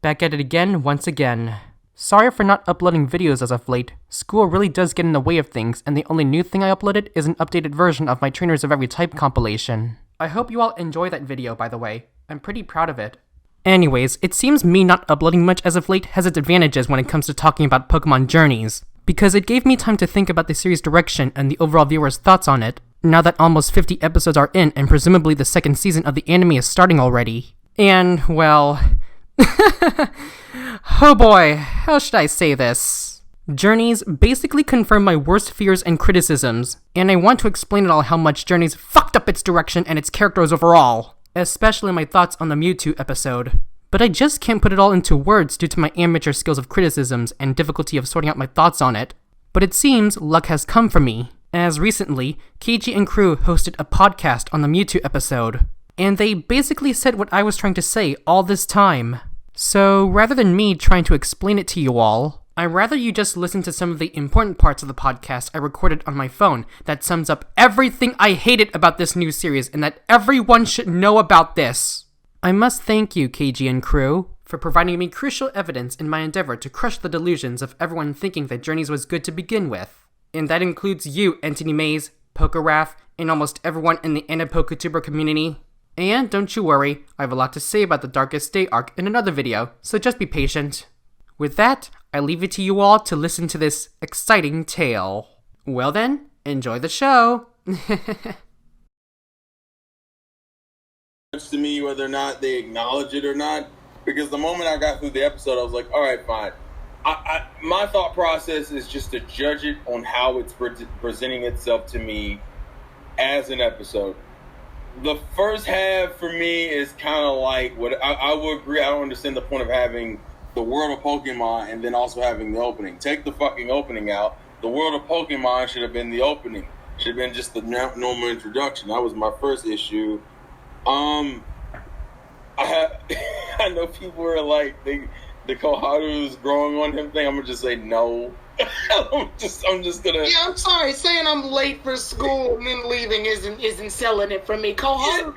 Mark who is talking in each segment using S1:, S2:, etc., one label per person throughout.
S1: Back at it again, once again. Sorry for not uploading videos as of late. School really does get in the way of things, and the only new thing I uploaded is an updated version of my Trainers of Every Type compilation. I hope you all enjoy that video, by the way. I'm pretty proud of it. Anyways, it seems me not uploading much as of late has its advantages when it comes to talking about Pokemon journeys, because it gave me time to think about the series' direction and the overall viewer's thoughts on it, now that almost 50 episodes are in and presumably the second season of the anime is starting already. And, well... oh boy, how should I say this? Journeys basically confirm my worst fears and criticisms, and I want to explain it all how much Journeys fucked up its direction and its characters overall, especially my thoughts on the Mewtwo episode. But I just can't put it all into words due to my amateur skills of criticisms and difficulty of sorting out my thoughts on it. But it seems luck has come for me, as recently, KG and crew hosted a podcast on the Mewtwo episode, and they basically said what I was trying to say all this time. So, rather than me trying to explain it to you all, I'd rather you just listen to some of the important parts of the podcast I recorded on my phone that sums up everything I hated about this new series and that everyone should know about this. I must thank you, KG and crew, for providing me crucial evidence in my endeavor to crush the delusions of everyone thinking that Journeys was good to begin with. And that includes you, Anthony Mays, PokeRaf, and almost everyone in the AniPokeTuber community. And don't you worry, I have a lot to say about the Darkest Day arc in another video, so just be patient. With that, I leave it to you all to listen to this exciting tale. Well then, enjoy the show!
S2: To me whether or not they acknowledge it or not, because the moment I got through the episode I was like, alright, fine. My thought process is just to judge it on how it's presenting itself to me as an episode. The first half for me is kind of like what I would agree. I don't understand the point of having the world of Pokemon and then also having the opening. Take the fucking opening out. The world of Pokemon should have been the opening. Should have been just the normal introduction. That was my first issue. I know people are like the Koharu's growing on him thing. I'm gonna just say no. I'm just gonna.
S3: Yeah, I'm sorry. Saying I'm late for school and then leaving isn't selling it for me. Koharu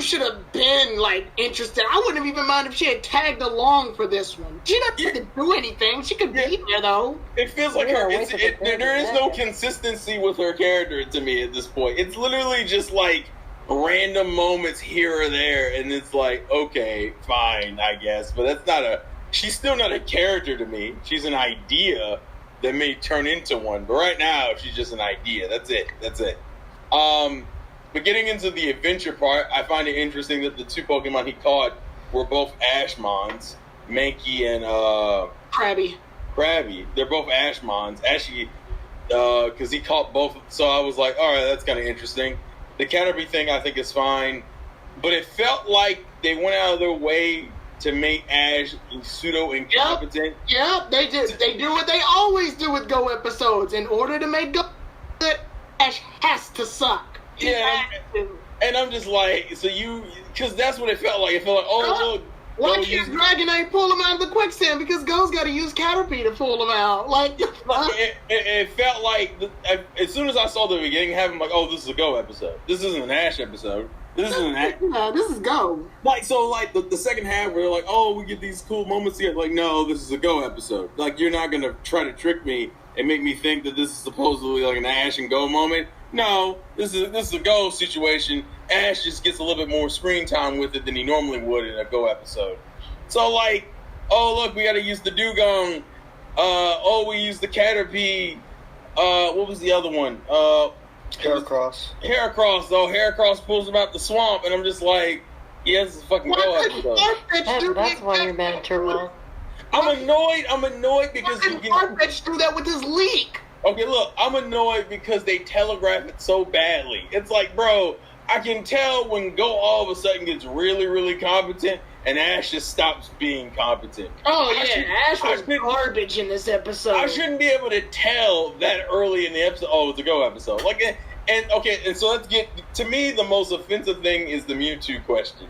S3: should have been like interested. I wouldn't have even mind if she had tagged along for this one. She didn't have to do anything. She could be there though.
S2: It feels like there is no consistency with her character to me at this point. It's literally just like random moments here or there, and it's like, okay, fine, I guess. But she's still not a character to me. She's an idea that may turn into one. But right now, she's just an idea. That's it. But getting into the adventure part, I find it interesting that the two Pokemon he caught were both Ashmons, Mankey and Krabby. They're both Ashmons. Actually, because he caught both. So I was like, all right, that's kind of interesting. The Caterpie thing I think is fine, but it felt like they went out of their way to make Ash pseudo incompetent.
S3: Yep, they do what they always do with Go episodes. In order to make Go, Ash has to suck.
S2: Yeah, and I'm just like, because that's what it felt like. It felt like, oh look.
S3: Why can't Dragonite pull him out of the quicksand? Because Go's got to use Caterpie to pull him out. Like,
S2: it felt like, as soon as I saw the beginning happen, I'm like, oh, this is a Go episode. This isn't an Ash episode. This
S3: is Go.
S2: Like, so, like, the second half where they're like, oh, we get these cool moments here. Like, no, this is a Go episode. Like, you're not going to try to trick me and make me think that this is supposedly like an Ash and Go moment. No, this is a Go situation. Ash just gets a little bit more screen time with it than he normally would in a Go episode. So, like, oh, look, we got to use the Dugong. We use the Caterpie. What was the other one?
S4: Heracross.
S2: Heracross pulls him out the swamp, and I'm just like, yeah, this is a fucking Go episode.
S5: That's why you're mad at Turbo.
S2: I'm annoyed because
S3: Farfetch do that with his leak.
S2: Okay, look, I'm annoyed because they telegraph it so badly. It's like, bro, I can tell when Go all of a sudden gets really, really competent, and Ash just stops being competent.
S3: Oh, yeah, Ash was garbage in this episode.
S2: I shouldn't be able to tell that early in the episode, oh, it's a Go episode. Like, and so let's get, to me, the most offensive thing is the Mewtwo question.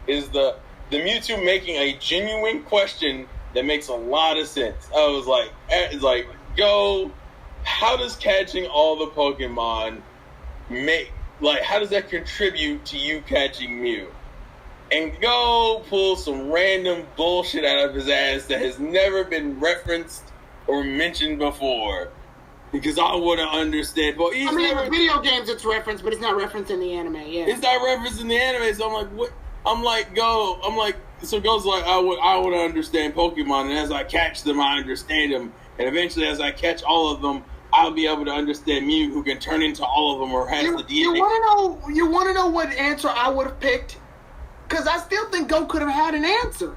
S2: Is the Mewtwo making a genuine question that makes a lot of sense. I was like, it's like, Go, how does catching all the Pokemon how does that contribute to you catching Mew? and go pull some random bullshit out of his ass that has never been referenced or mentioned before. Because I want to understand. Well,
S3: I mean, in video games it's referenced, but it's not referenced in the anime. Yeah,
S2: it's not referenced in the anime. So I'm like, what? So Go's like, I want to understand Pokemon, and as I catch them, I understand them, and eventually, as I catch all of them, I'll be able to understand Mew, who can turn into all of them, or has the DNA.
S3: You want to know what answer I would have picked? Because I still think Go could have had an answer.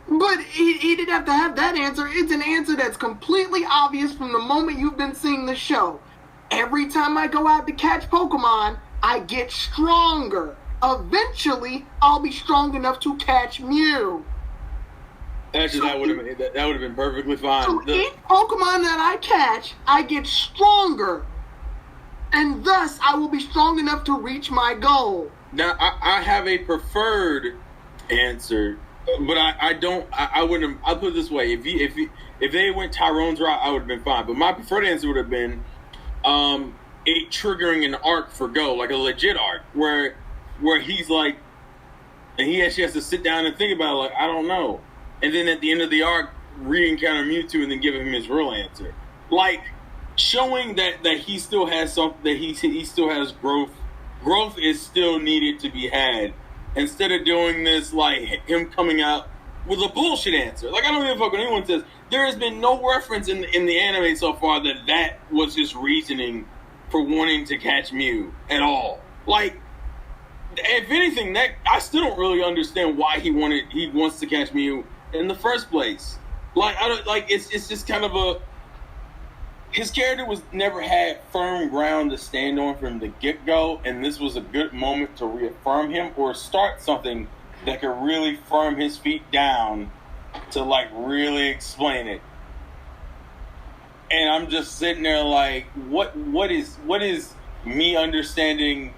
S3: But he didn't have to have that answer. It's an answer that's completely obvious from the moment you've been seeing the show. Every time I go out to catch Pokemon, I get stronger. Eventually, I'll be strong enough to catch Mew.
S2: Actually, that would have been perfectly fine.
S3: So each Pokemon that I catch, I get stronger. And thus, I will be strong enough to reach my goal.
S2: Now, I have a preferred answer, but I wouldn't. I'll put it this way: if they went Tyrone's route, I would have been fine. But my preferred answer would have been it triggering an arc for Go, like a legit arc, where he's like, and he actually has to sit down and think about it, like, I don't know, and then at the end of the arc, re-encounter Mewtwo and then give him his real answer, like showing that he still has something, that he still has growth. Growth is still needed to be had, instead of doing this like him coming out with a bullshit answer. Like, I don't give a fuck what anyone says. There has been no reference in the anime so far that was his reasoning for wanting to catch Mew at all. Like, if anything, that I still don't really understand why he wants to catch Mew in the first place. Like, I don't like. It's just kind of his character never had firm ground to stand on from the get-go, and this was a good moment to reaffirm him or start something that could really firm his feet down to, like, really explain it. And I'm just sitting there like, what is me understanding?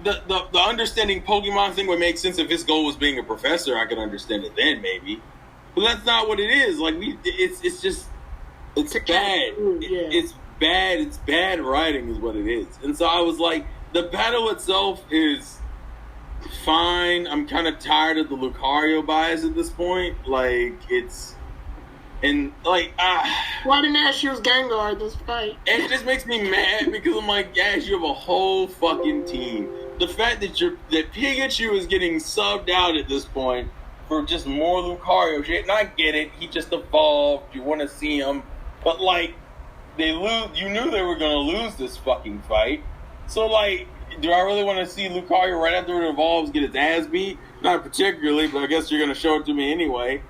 S2: The understanding Pokemon thing would make sense if his goal was being a professor. I could understand it then, maybe. But that's not what it is. Like, it's just... It's bad.
S3: Yeah.
S2: It's bad. It's bad writing is what it is. And so I was like, the battle itself is fine. I'm kind of tired of the Lucario bias at this point. Like, it's... And, like,
S3: why didn't Ash use Gengar this fight?
S2: It just makes me mad because I'm like, Ash, you have a whole fucking team. The fact that Pikachu is getting subbed out at this point for just more Lucario shit, and I get it. He just evolved. You want to see him. But, like, they lose. You knew they were going to lose this fucking fight. So, like, do I really want to see Lucario right after it evolves get its ass beat? Not particularly, but I guess you're going to show it to me anyway.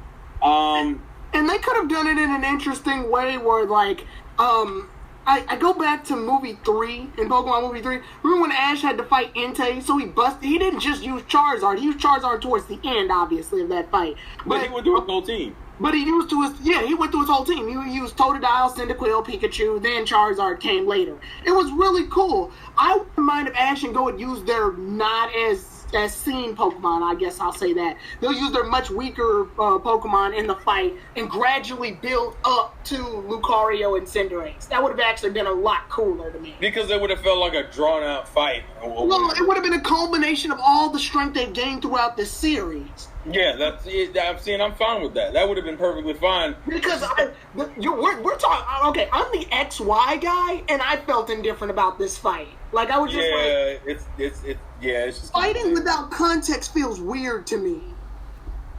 S3: And they could have done it in an interesting way where, like, I go back to movie 3, in Pokemon movie 3. Remember when Ash had to fight Entei? So he didn't just use Charizard. He used Charizard towards the end, obviously, of that fight.
S2: But he went through his whole team.
S3: But he went through his whole team. He used Totodile, Cyndaquil, Pikachu, then Charizard came later. It was really cool. I wouldn't mind if Ash and Go had used their not as seen Pokemon, I guess I'll say that. They'll use their much weaker Pokemon in the fight and gradually build up to Lucario and Cinderace. That would have actually been a lot cooler to me.
S2: Because it would have felt like a drawn-out fight.
S3: No, it would have been a culmination of all the strength they've gained throughout the series.
S2: Yeah, that's it. I'm fine with that. That would have been perfectly fine.
S3: Because we're talking. Okay, I'm the XY guy, and I felt indifferent about this fight. Like, I was just
S2: it's just
S3: fighting without context feels weird to me.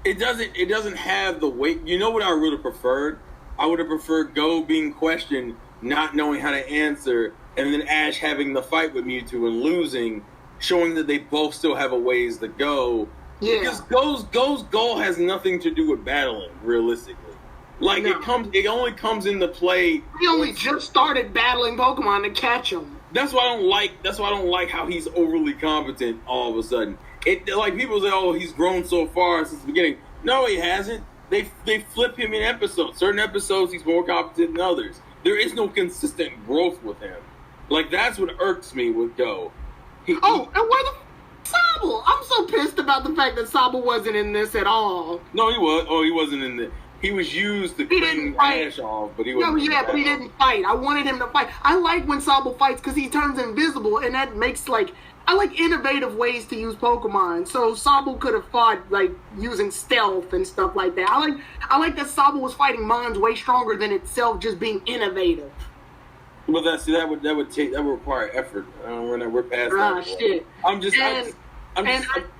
S2: It doesn't have the weight. You know what I would have preferred? I would have preferred Go being questioned, not knowing how to answer, and then Ash having the fight with Mewtwo and losing, showing that they both still have a ways to go.
S3: Yeah.
S2: Because Go's goal has nothing to do with battling, realistically. Like,
S3: No.
S2: it only comes into play.
S3: He only just started battling Pokemon to catch them.
S2: That's why I don't like how he's overly competent all of a sudden. Like, people say, oh, he's grown so far since the beginning. No, he hasn't. They flip him in episodes. Certain episodes he's more competent than others. There is no consistent growth with him. Like, that's what irks me with Go.
S3: And where the Sobble? I'm so pissed about the fact that Sobble wasn't in this at all.
S2: No, he was. Oh, he wasn't in the. he was used to
S3: He didn't
S2: clean
S3: fight.
S2: Ash off, but he
S3: No,
S2: wasn't.
S3: yeah, but he didn't fight. I wanted him to fight. I like when Sabo fights because he turns invisible, and that makes I like innovative ways to use Pokemon. So Sabo could have fought using stealth and stuff like that. I like that Sabo was fighting Mons way stronger than itself just being innovative.
S2: Well, that would require effort. We're past that.
S3: Shit.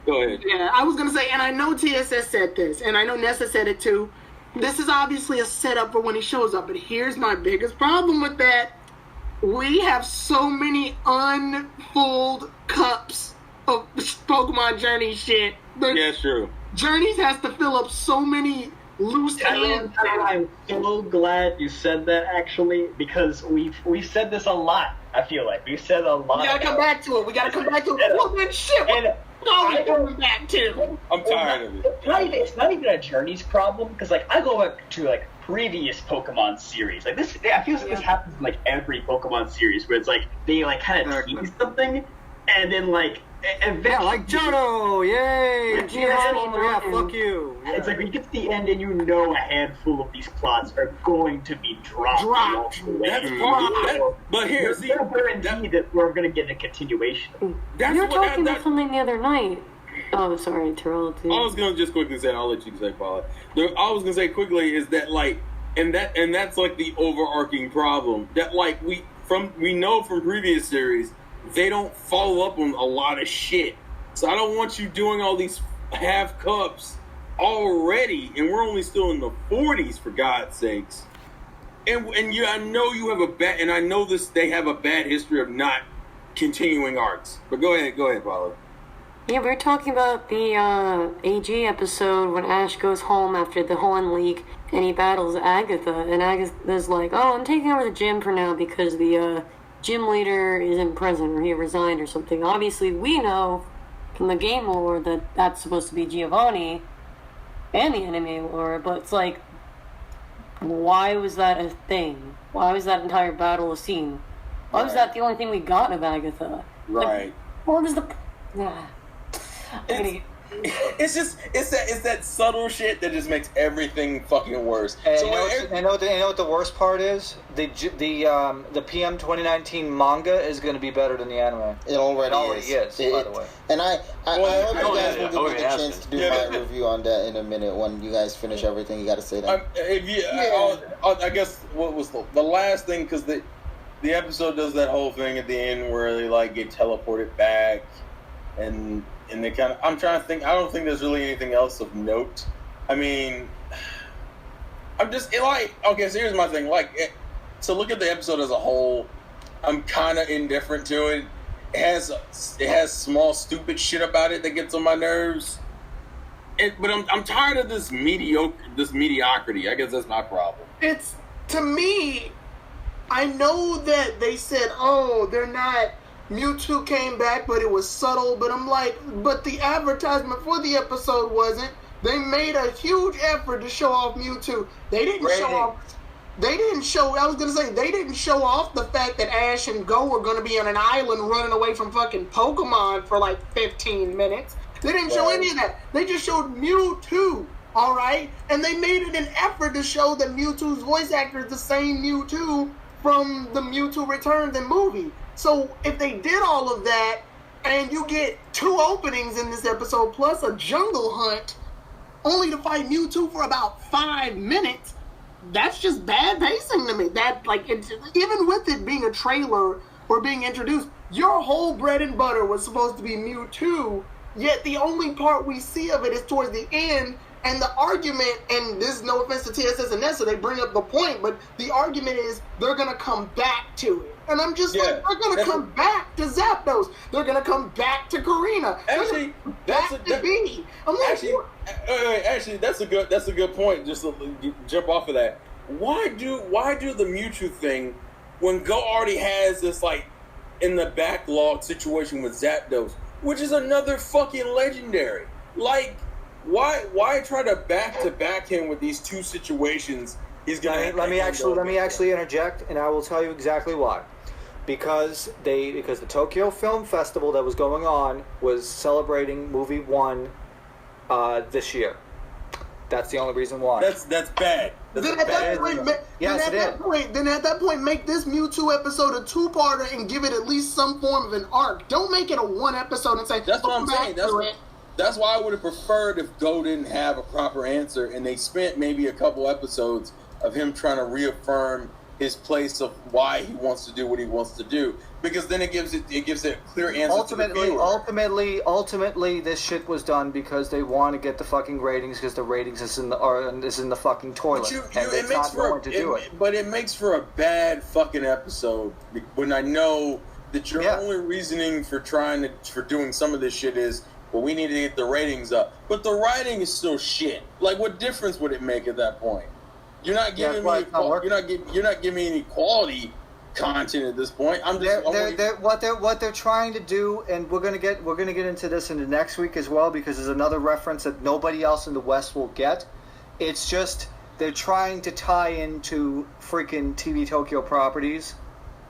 S2: Go ahead.
S3: Yeah, I was gonna say, and I know TSS said this, and I know Nessa said it too. This is obviously a setup for when he shows up, but here's my biggest problem with that. We have so many unfilled cups of Pokemon Journey shit.
S2: Yeah, true.
S3: Journeys has to fill up so many loose ends.
S6: I'm so glad you said that, actually, because we've said this a lot. I feel like we've said a lot.
S3: We gotta come back to it. Well, then shit. What are we going back to?
S2: I'm tired of it.
S6: It's not even a Journeys problem, because I go back to previous Pokemon series. This, I feel like this happens in every Pokemon series, where it's they kind of tease something, and then eventually,
S4: Yeah, like Johto, yay! Yeah, fuck you. Yeah.
S6: It's when you get to the end and a handful of these plots are going to be dropped. along the way.
S2: That's part. But here,
S6: There's no guarantee that we're going to get a continuation.
S5: You were talking about something the other night. Oh, sorry, Terrell.
S2: I was gonna just quickly say, I'll let you say, Paula. I was gonna say quickly is that and that's the overarching problem that we know from previous series, they don't follow up on a lot of shit. So I don't want you doing all these half cups already, and we're only still in the 40s, for God's sakes. And I know you have and I know they have a bad history of not continuing arcs. But go ahead, Paula.
S5: Yeah, we were talking about the AG episode when Ash goes home after the Horn League and he battles Agatha, and Agatha's like, "Oh, I'm taking over the gym for now because the gym leader isn't present or he resigned or something." Obviously, we know from the game lore that that's supposed to be Giovanni and the anime lore, but it's why was that a thing? Why was that entire battle a scene? Why was that the only thing we got of Agatha?
S2: Right.
S5: What was the...
S2: It's that subtle shit that just makes everything fucking worse.
S4: And you know what the worst part is? The PM 2019 manga is going to be better than the anime.
S7: It already
S4: is, by the way.
S7: And I hope you guys will give me the chance to do my review on that in a minute when you guys finish everything. You got to say that.
S2: I guess what was the last thing, because the episode does that whole thing at the end where they get teleported back, and they kind of, I'm trying to think. I don't think there's really anything else of note. I mean, I'm just okay. So here's my thing. So look at the episode as a whole. I'm kind of indifferent to it. It has small stupid shit about it that gets on my nerves. But I'm tired of this mediocrity. I guess that's my problem.
S3: It's, to me, I know that they said, "Oh, they're not." Mewtwo came back, but it was subtle. But I'm but the advertisement for the episode wasn't. They made a huge effort to show off Mewtwo. They didn't show off. They didn't show. I was gonna say they didn't show off the fact that Ash and Go were gonna be on an island running away from fucking Pokemon for 15 minutes. They didn't show any of that. They just showed Mewtwo. All right, and they made it an effort to show that Mewtwo's voice actor is the same Mewtwo from the Mewtwo Returns and movie. So if they did all of that, and you get 2 openings in this episode plus a jungle hunt, only to fight Mewtwo for about 5 minutes, that's just bad pacing to me. That even with it being a trailer or being introduced, your whole bread and butter was supposed to be Mewtwo, yet the only part we see of it is towards the end. And the argument, and this is no offense to TSS and Nessa, they bring up the point, but the argument is they're going to come back to it. And I'm just they're going to come back to Zapdos. They're going to come back to Karina.
S2: Actually, that's a good point. Just to jump off of that. Why do the Mewtwo thing when Go already has this in the backlog situation with Zapdos, which is another fucking legendary? Why try to back him with these 2 situations? He's gonna.
S4: Let me actually interject, and I will tell you exactly why. Because the Tokyo Film Festival that was going on was celebrating movie 1 this year. That's the only reason why.
S2: That's bad.
S3: Then at that point, make this Mewtwo episode a two-parter and give it at least some form of an arc. Don't make it a one episode and say,
S2: that's what I'm saying. That's why I would have preferred if Go didn't have a proper answer and they spent maybe a couple episodes of him trying to reaffirm his place of why he wants to do what he wants to do, because then it gives it a clear answer to the viewer.
S4: Ultimately, this shit was done because they want to get the fucking ratings, because the ratings is in the fucking toilet.
S2: But it makes for a bad fucking episode when I know that your only reasoning for doing some of this shit is, well, we need to get the ratings up, but the writing is still shit. Like, what difference would it make at that point? You're not giving me. You're not giving me any quality content at this point.
S4: What they're trying to do, and we're gonna get into this in the next week as well, because there's another reference that nobody else in the West will get. It's just they're trying to tie into freaking TV Tokyo properties,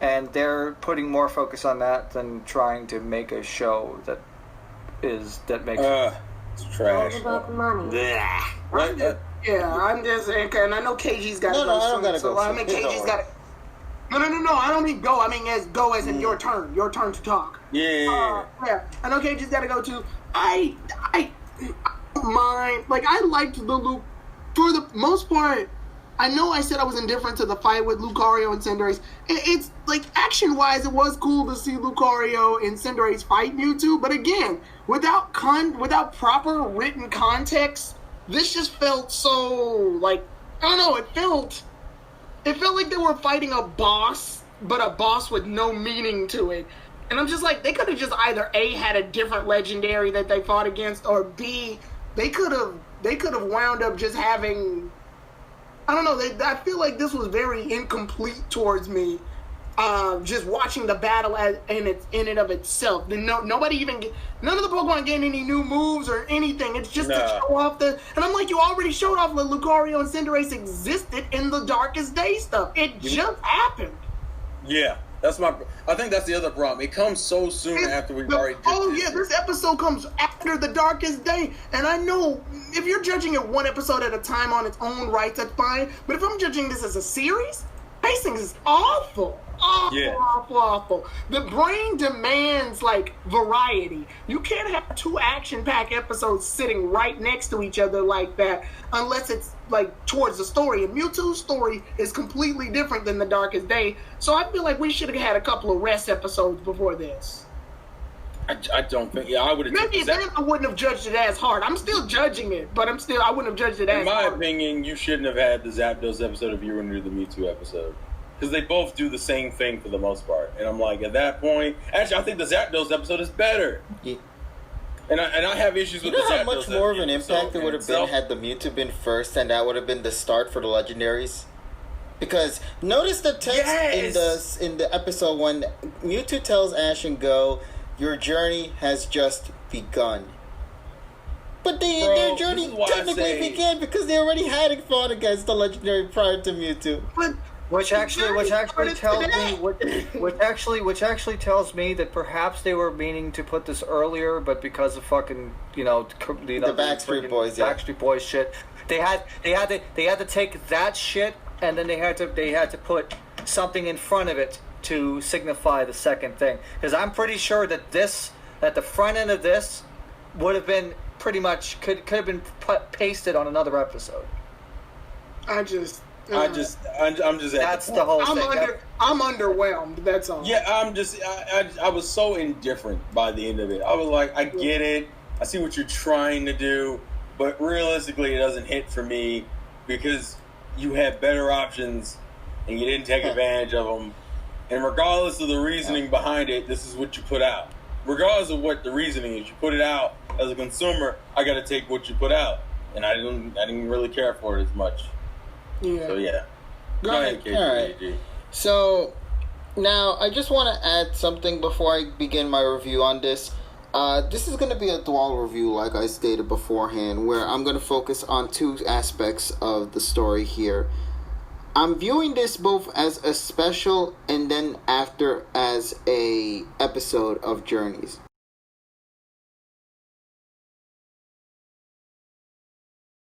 S4: and they're putting more focus on that than trying to make a show that makes
S2: it's trash.
S5: All about the money.
S3: I'm just saying, and I know KG's got to go.
S7: No, I don't gotta go.
S3: I mean, KG's got to. No. I don't mean go. I mean as in your turn to talk.
S2: Yeah.
S3: I know KG's got to go too. I mind. Like, I liked the Luke for the most part. I know I said I was indifferent to the fight with Lucario and Cinderace. It's like, action-wise, it was cool to see Lucario and Cinderace fight Mewtwo, but again, without proper written context, this just felt so, like, I don't know, it felt like they were fighting a boss, but a boss with no meaning to it. And I'm just like, they could have just either A, had a different legendary that they fought against, or B, they could have wound up just having, I don't know, I feel like this was very incomplete towards me. Just watching the battle in and of itself. None of the Pokemon getting any new moves or anything. It's just to show off and I'm like, you already showed off that Lucario and Cinderace existed in the Darkest Day stuff. It just happened.
S2: Yeah, I think that's the other problem. It comes so soon after we've already did
S3: this episode comes after the Darkest Day, and I know if you're judging it one episode at a time on its own rights, that's fine. But if I'm judging this as a series, pacing is awful. Awful. The brain demands, like, variety. You can't have two action-packed episodes sitting right next to each other like that unless it's, like, towards the story. And Mewtwo's story is completely different than The Darkest Day, so I feel like we should have had a couple of rest episodes before this.
S2: I don't think... Yeah, I would have...
S3: Maybe then I wouldn't have judged it as hard. I'm still judging it, but I wouldn't have judged it as hard.
S2: In my opinion, you shouldn't have had the Zapdos episode if you were going to do the Mewtwo episode. Because they both do the same thing for the most part. And I'm like, at that point... Actually, I think the Zapdos episode is better. Yeah. And I have issues with the Zapdos.
S7: You know how much more of an impact it would have been had the Mewtwo been first, and that would have been the start for the legendaries? Because notice the text in the episode when Mewtwo tells Ash and Go, your journey has just begun. But their journey technically began because they already had fought against the legendary prior to Mewtwo.
S4: Which actually tells me that perhaps they were meaning to put this earlier, but because of fucking the
S7: Backstreet Boys,
S4: Backstreet Boys shit, they had to take that shit, and then they had to put something in front of it to signify the second thing. Because I'm pretty sure that the front end of this would have been pretty much could have been pasted on another episode.
S2: I'm just
S4: that's the whole thing.
S3: I'm underwhelmed. That's all.
S2: Yeah, I was so indifferent by the end of it. I was like, I get it. I see what you're trying to do, but realistically, it doesn't hit for me because you had better options and you didn't take advantage of them. And regardless of the reasoning behind it, this is what you put out. Regardless of what the reasoning is, you put it out as a consumer. I got to take what you put out, and I didn't really care for it as much.
S3: Yeah.
S2: So yeah.
S3: Go ahead.
S7: All right. So now I just want to add something before I begin my review on this. This is going to be a dual review, like I stated beforehand, where I'm going to focus on two aspects of the story here. I'm viewing this both as a special and then after as a episode of Journeys.